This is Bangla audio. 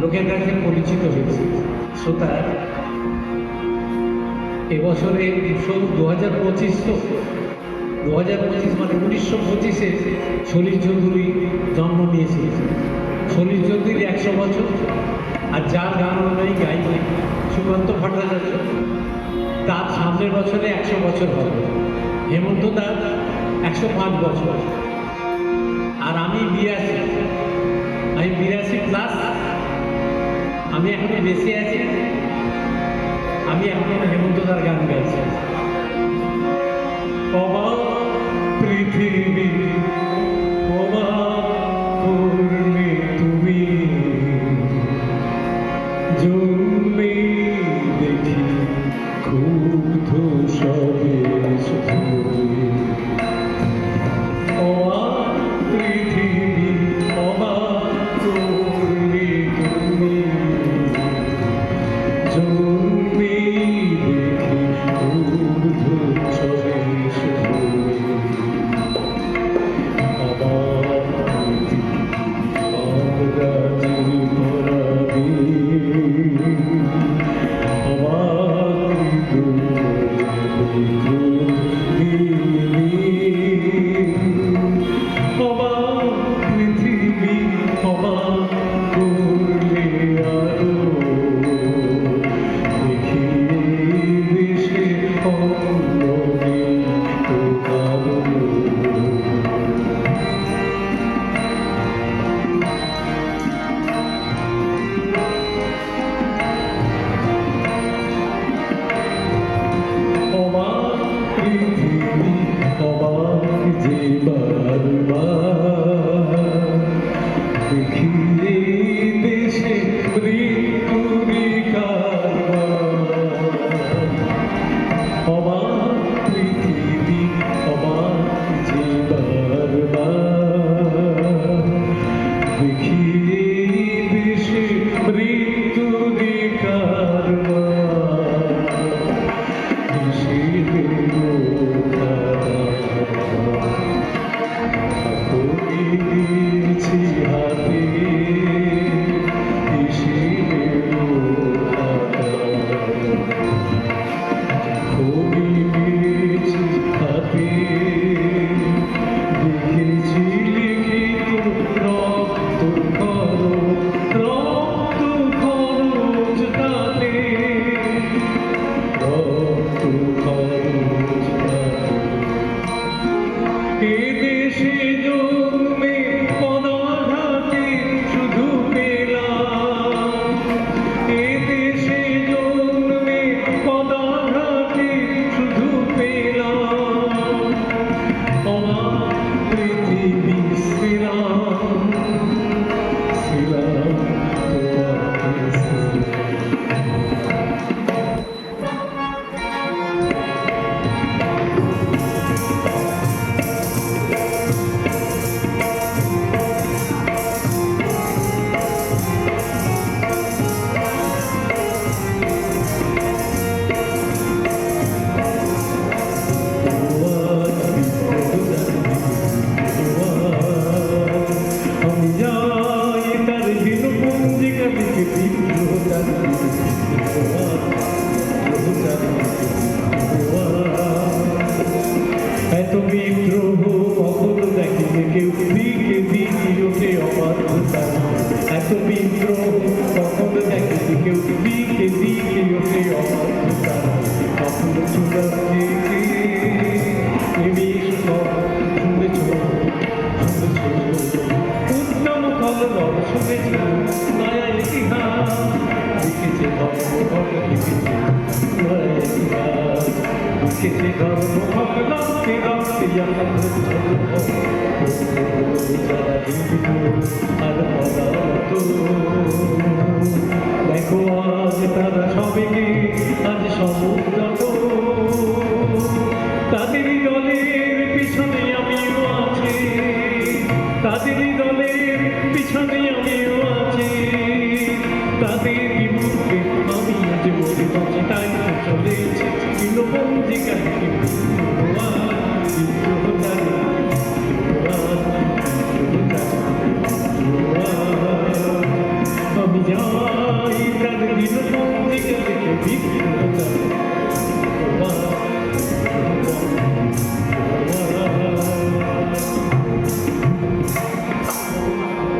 লোকের কাছে পরিচিত হয়েছে। শ্রোতা, এবছরে 2025, তো 2025 মানে 1925-এ সলিল চৌধুরী জন্ম নিয়েছে। সলিল চৌধুরীর 100 বছর, আর যার গান অনুযায়ী গাই সুকান্ত ভট্টাচার্য, তার সামনের বছরে 100 বছর হবে। হেমন্ত দার 105 বছর, আর আমি 82 প্লাস। আমি এখনো বেঁচে আছি, আমি এখনো হেমন্ত দার গান গাইছি। অবাক পৃথিবী, অবাক করলে তুমি, জন্মে দেখি ক্ষুব্ধ স্বদেশ ভূমি। অবাক পৃথিবী, অবাক করলে তুমি, জন্মে দেখি ক্ষুব্ধ স্বদেশ ভূমি। অবাক পৃথিবী, অপরাধী দেখো আজ তারা সবে আজ সমুদ্র তাদের দলের পিছনে আমিও আছি, তাদের দলের পিছনে আমিও আছি, তাদের বিমুখে আমি আজ মরে বাঁচি, তাই তো চলেছি চিরপঞ্জিকায় আমি ঠিক